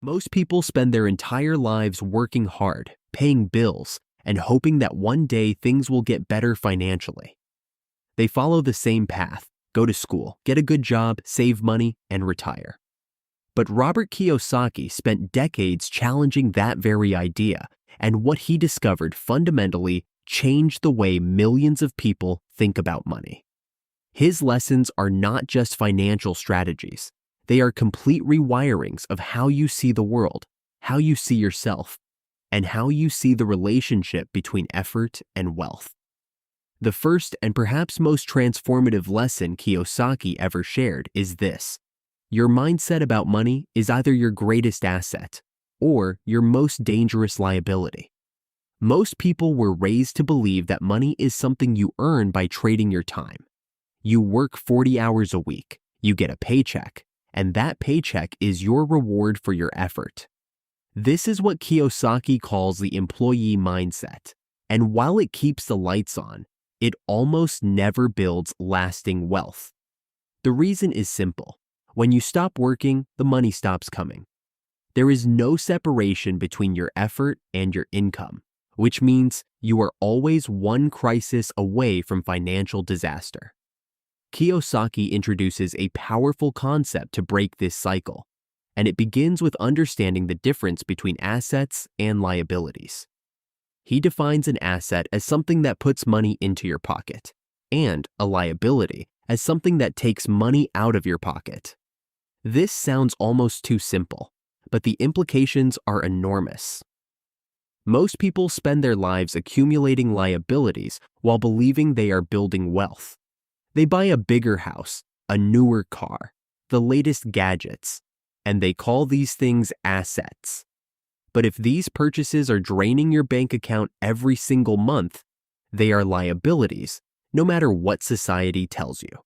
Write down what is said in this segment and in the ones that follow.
Most people spend their entire lives working hard, paying bills, and hoping that one day things will get better financially. They follow the same path: go to school, get a good job, save money, and retire. But Robert Kiyosaki spent decades challenging that very idea, and what he discovered fundamentally changed the way millions of people think about money. His lessons are not just financial strategies. They are complete rewirings of how you see the world, how you see yourself, and how you see the relationship between effort and wealth. The first and perhaps most transformative lesson Kiyosaki ever shared is this: your mindset about money is either your greatest asset or your most dangerous liability. Most people were raised to believe that money is something you earn by trading your time. You work 40 hours a week, you get a paycheck, and that paycheck is your reward for your effort. This is what Kiyosaki calls the employee mindset, and while it keeps the lights on, it almost never builds lasting wealth. The reason is simple: when you stop working, the money stops coming. There is no separation between your effort and your income, which means you are always one crisis away from financial disaster. Kiyosaki introduces a powerful concept to break this cycle, and it begins with understanding the difference between assets and liabilities. He defines an asset as something that puts money into your pocket, and a liability as something that takes money out of your pocket. This sounds almost too simple, but the implications are enormous. Most people spend their lives accumulating liabilities while believing they are building wealth. They buy a bigger house, a newer car, the latest gadgets, and they call these things assets. But if these purchases are draining your bank account every single month, they are liabilities, no matter what society tells you.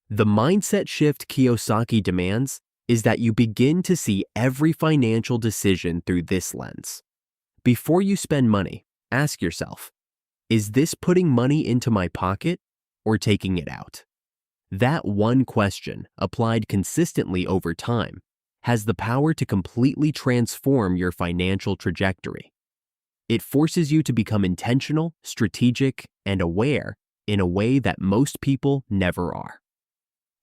The mindset shift Kiyosaki demands is that you begin to see every financial decision through this lens. Before you spend money, ask yourself, is this putting money into my pocket or taking it out? That one question, applied consistently over time, has the power to completely transform your financial trajectory. It forces you to become intentional, strategic, and aware in a way that most people never are.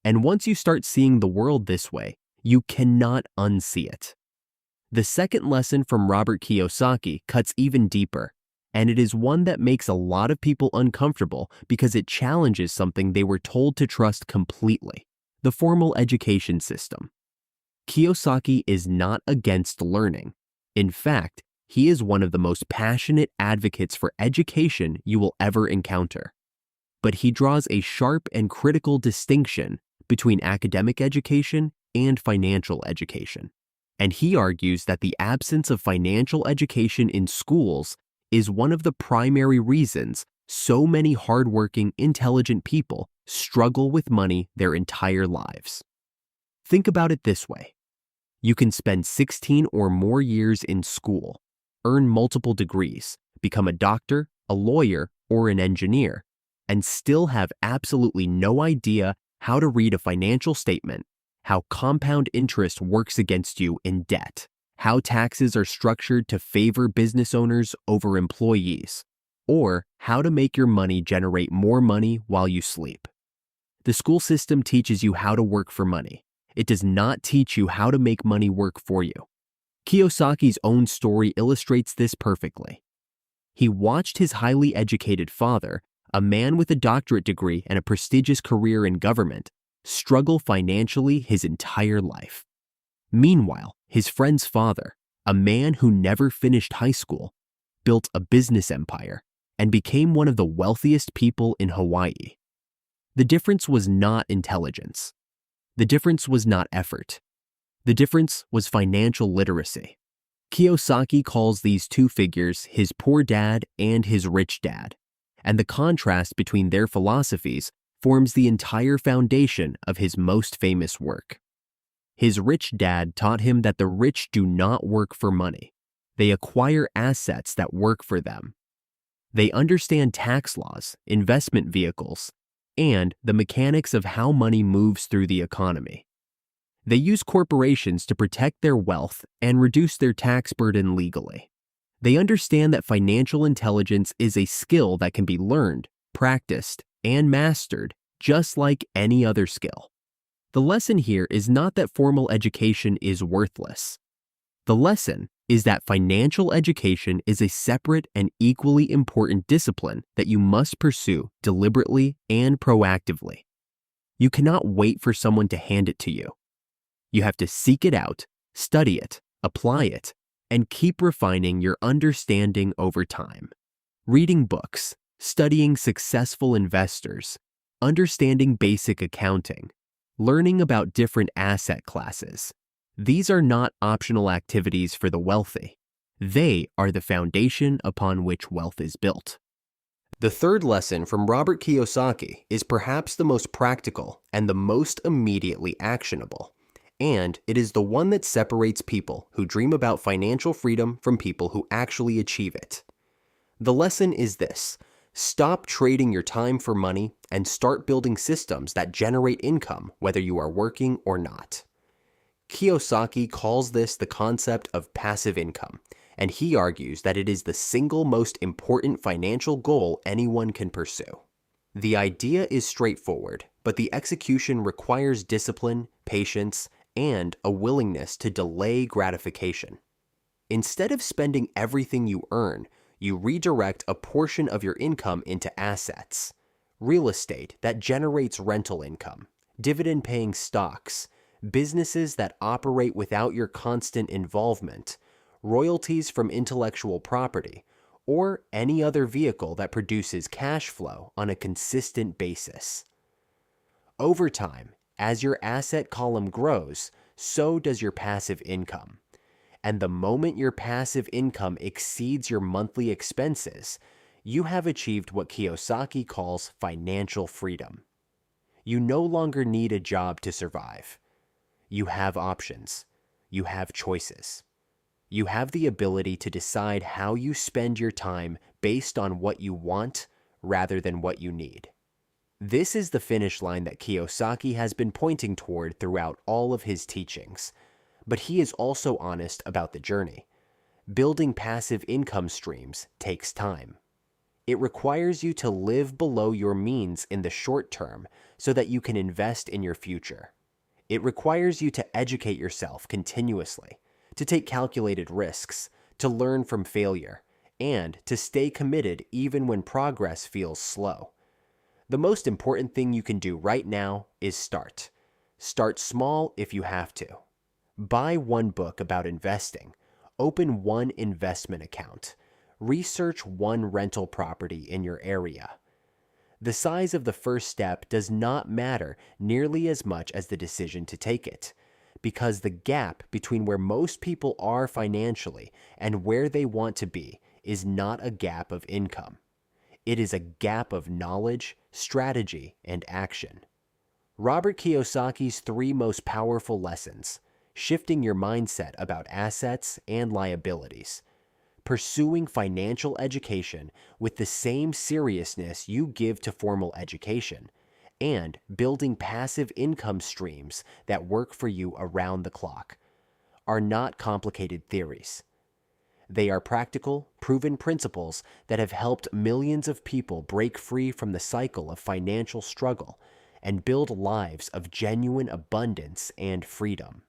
And once you start seeing the world this way, you cannot unsee it. The second lesson from Robert Kiyosaki cuts even deeper, and it is one that makes a lot of people uncomfortable because it challenges something they were told to trust completely: the formal education system. Kiyosaki is not against learning. In fact, he is one of the most passionate advocates for education you will ever encounter. But he draws a sharp and critical distinction between academic education and financial education. And he argues that the absence of financial education in schools is one of the primary reasons so many hardworking, intelligent people struggle with money their entire lives. Think about it this way: you can spend 16 or more years in school, earn multiple degrees, become a doctor, a lawyer, or an engineer, and still have absolutely no idea how to read a financial statement, how compound interest works against you in debt, how taxes are structured to favor business owners over employees, or how to make your money generate more money while you sleep. The school system teaches you how to work for money. It does not teach you how to make money work for you. Kiyosaki's own story illustrates this perfectly. He watched his highly educated father, a man with a doctorate degree and a prestigious career in government, struggle financially his entire life. Meanwhile, his friend's father, a man who never finished high school, built a business empire and became one of the wealthiest people in Hawaii. The difference was not intelligence. The difference was not effort. The difference was financial literacy. Kiyosaki calls these two figures his poor dad and his rich dad, and the contrast between their philosophies forms the entire foundation of his most famous work. His rich dad taught him that the rich do not work for money. They acquire assets that work for them. They understand tax laws, investment vehicles, and the mechanics of how money moves through the economy. They use corporations to protect their wealth and reduce their tax burden legally. They understand that financial intelligence is a skill that can be learned, practiced, and mastered just like any other skill. The lesson here is not that formal education is worthless. The lesson is that financial education is a separate and equally important discipline that you must pursue deliberately and proactively. You cannot wait for someone to hand it to you. You have to seek it out, study it, apply it, and keep refining your understanding over time. Reading books, studying successful investors, understanding basic accounting, learning about different asset classes. These are not optional activities for the wealthy. They are the foundation upon which wealth is built. The third lesson from Robert Kiyosaki is perhaps the most practical and the most immediately actionable. And it is the one that separates people who dream about financial freedom from people who actually achieve it. The lesson is this: stop trading your time for money and start building systems that generate income whether you are working or not. Kiyosaki calls this the concept of passive income, and he argues that it is the single most important financial goal anyone can pursue. The idea is straightforward, but the execution requires discipline, patience, and a willingness to delay gratification. Instead of spending everything you earn, you redirect a portion of your income into assets. Real estate that generates rental income, dividend-paying stocks, businesses that operate without your constant involvement, royalties from intellectual property, or any other vehicle that produces cash flow on a consistent basis. Over time, as your asset column grows, so does your passive income. And the moment your passive income exceeds your monthly expenses, you have achieved what Kiyosaki calls financial freedom. You no longer need a job to survive. You have options. You have choices. You have the ability to decide how you spend your time based on what you want rather than what you need. This is the finish line that Kiyosaki has been pointing toward throughout all of his teachings, but he is also honest about the journey. Building passive income streams takes time. It requires you to live below your means in the short term so that you can invest in your future. It requires you to educate yourself continuously, to take calculated risks, to learn from failure, and to stay committed even when progress feels slow. The most important thing you can do right now is start. Start small if you have to. Buy one book about investing. Open one investment account. Research one rental property in your area. The size of the first step does not matter nearly as much as the decision to take it, because the gap between where most people are financially and where they want to be is not a gap of income. It is a gap of knowledge, strategy, and action. Robert Kiyosaki's 3 most powerful lessons: shifting your mindset about assets and liabilities, pursuing financial education with the same seriousness you give to formal education, and building passive income streams that work for you around the clock, are not complicated theories. They are practical, proven principles that have helped millions of people break free from the cycle of financial struggle and build lives of genuine abundance and freedom.